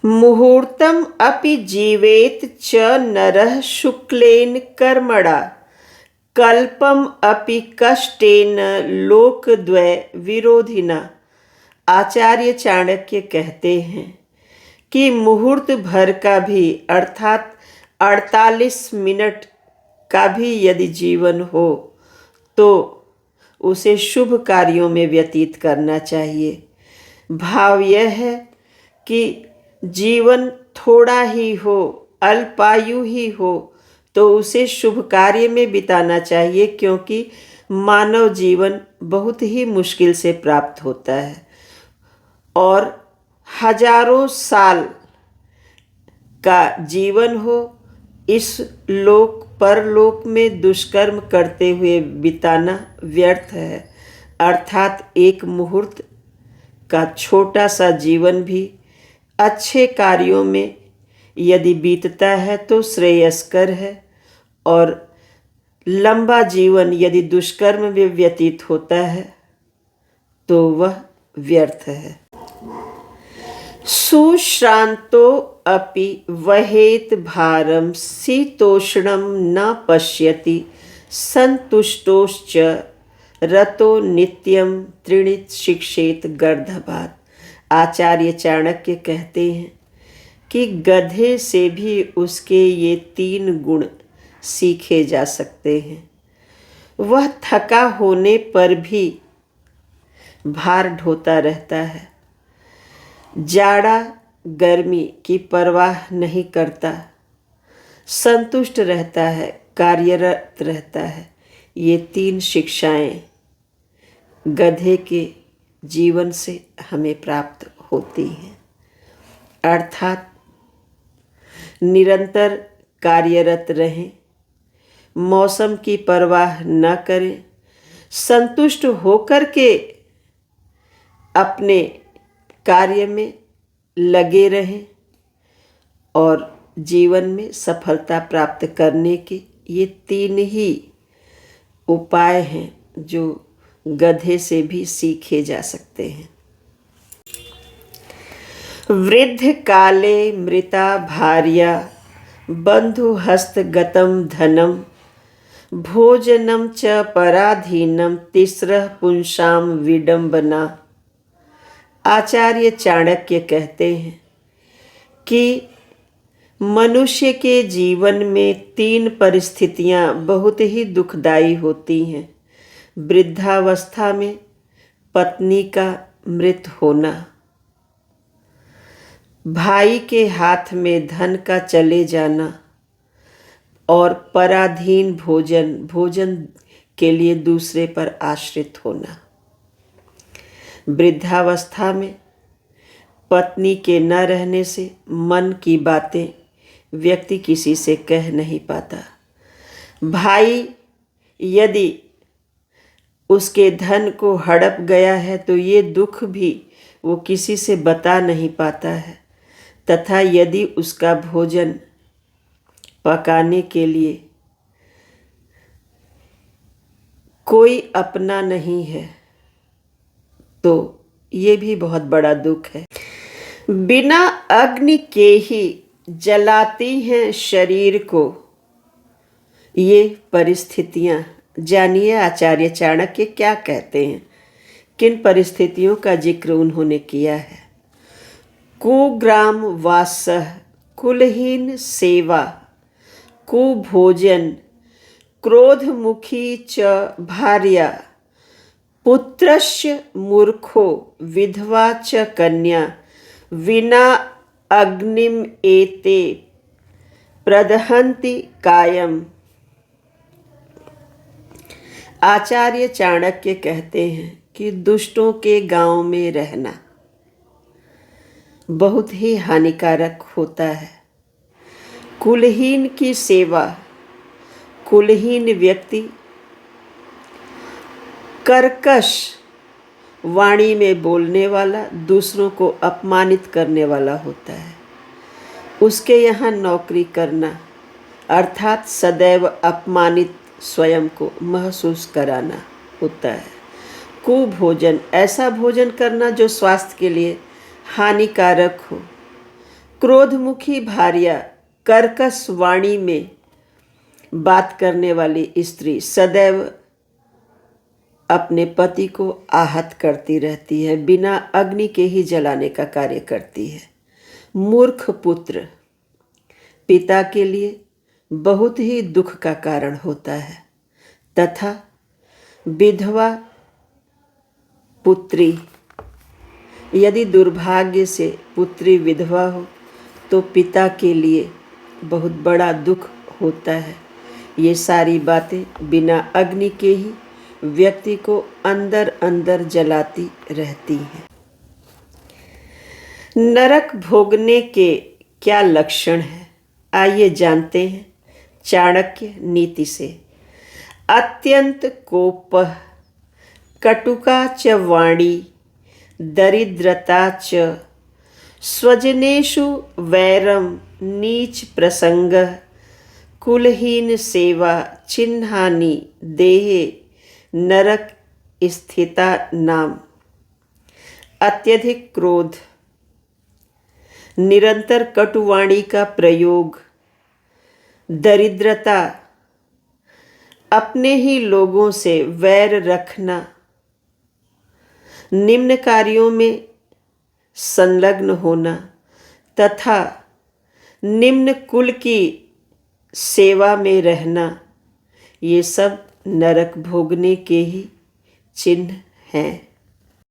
मुहूर्तम अपि जीवेत च नरः शुक्लेन कर्मणा कल्पम अपि कष्टेन लोकद्वय विरोधिना। आचार्य चाणक्य कहते हैं कि मुहूर्त भर का भी अर्थात 48 मिनट का भी यदि जीवन हो तो उसे शुभ कार्यों में व्यतीत करना चाहिए। भाव यह है कि जीवन थोड़ा ही हो, अल्पायु ही हो, तो उसे शुभ कार्य में बिताना चाहिए, क्योंकि मानव जीवन बहुत ही मुश्किल से प्राप्त होता है और हजारों साल का जीवन हो इस लोक परलोक में दुष्कर्म करते हुए बिताना व्यर्थ है। अर्थात एक मुहूर्त का छोटा सा जीवन भी अच्छे कार्यों में यदि बीतता है तो श्रेयस्कर है, और लंबा जीवन यदि दुष्कर्म में व्यतीत होता है तो वह व्यर्थ है। सुश्रांतो अपि वहेत भारम शीतोष्णम न पश्यति संतुष्टोश्च रतो नित्यम त्रिणित शिक्षेत गर्दभात। आचार्य चाणक्य कहते हैं कि गधे से भी उसके ये 3 गुण सीखे जा सकते हैं। वह थका होने पर भी भार ढोता रहता है, जाड़ा गर्मी की परवाह नहीं करता, संतुष्ट रहता है, कार्यरत रहता है। ये 3 शिक्षाएं गधे के जीवन से हमें प्राप्त होती हैं। अर्थात निरंतर कार्यरत रहें, मौसम की परवाह न करें, संतुष्ट होकर के अपने कार्य में लगे रहें और जीवन में सफलता प्राप्त करने के ये 3 ही उपाय हैं जो गधे से भी सीखे जा सकते हैं। वृद्ध काले मृता भार्या बंधु हस्तगतम धनम भोजनम च पराधीनम तिस्रः पुंसाम विडंबना। आचार्य चाणक्य कहते हैं कि मनुष्य के जीवन में 3 परिस्थितियां बहुत ही दुखदाई होती हैं। वृद्धावस्था में पत्नी का मृत होना, भाई के हाथ में धन का चले जाना और पराधीन भोजन के लिए दूसरे पर आश्रित होना। वृद्धावस्था में पत्नी के न रहने से मन की बातें व्यक्ति किसी से कह नहीं पाता। भाई यदि उसके धन को हड़प गया है तो ये दुख भी वो किसी से बता नहीं पाता है, तथा यदि उसका भोजन पकाने के लिए कोई अपना नहीं है तो ये भी बहुत बड़ा दुख है। बिना अग्नि के ही जलाती हैं शरीर को ये परिस्थितियां। जानिए आचार्य चाणक्य क्या कहते हैं, किन परिस्थितियों का जिक्र उन्होंने किया है। कुग्राम वासः कुलहीन सेवा कुभोजन क्रोधमुखी च भार्या पुत्रस्य मूर्खो विधवा च कन्या विना अग्निम एते प्रदहन्ति कायम। आचार्य चाणक्य कहते हैं कि दुष्टों के गांव में रहना बहुत ही हानिकारक होता है। कुलहीन की सेवा, कुलहीन व्यक्ति कर्कश वाणी में बोलने वाला, दूसरों को अपमानित करने वाला होता है। उसके यहाँ नौकरी करना अर्थात सदैव अपमानित स्वयं को महसूस कराना होता है। कुभोजन, ऐसा भोजन करना जो स्वास्थ्य के लिए हानिकारक हो। क्रोधमुखी भार्या, कर्कश वाणी में बात करने वाली स्त्री सदैव अपने पति को आहत करती रहती है, बिना अग्नि के ही जलाने का कार्य करती है। मूर्ख पुत्र पिता के लिए बहुत ही दुख का कारण होता है, तथा विधवा पुत्री, यदि दुर्भाग्य से पुत्री विधवा हो तो पिता के लिए बहुत बड़ा दुख होता है। ये सारी बातें बिना अग्नि के ही व्यक्ति को अंदर अंदर जलाती रहती हैं। नरक भोगने के क्या लक्षण हैं, आइए जानते हैं चाणक्य नीति से। अत्यंत कोपः, कटुका च वाणी, दरिद्रता च, स्वजनेषु वैरम, नीच प्रसंग, कुलहीन सेवा, चिन्हानि देहे नरक स्थिता नाम। अत्यधिक क्रोध, निरंतर कटुवाणी का प्रयोग, दरिद्रता, अपने ही लोगों से वैर रखना, निम्न कार्यों में संलग्न होना तथा निम्न कुल की सेवा में रहना, ये सब नरक भोगने के ही चिन्ह हैं।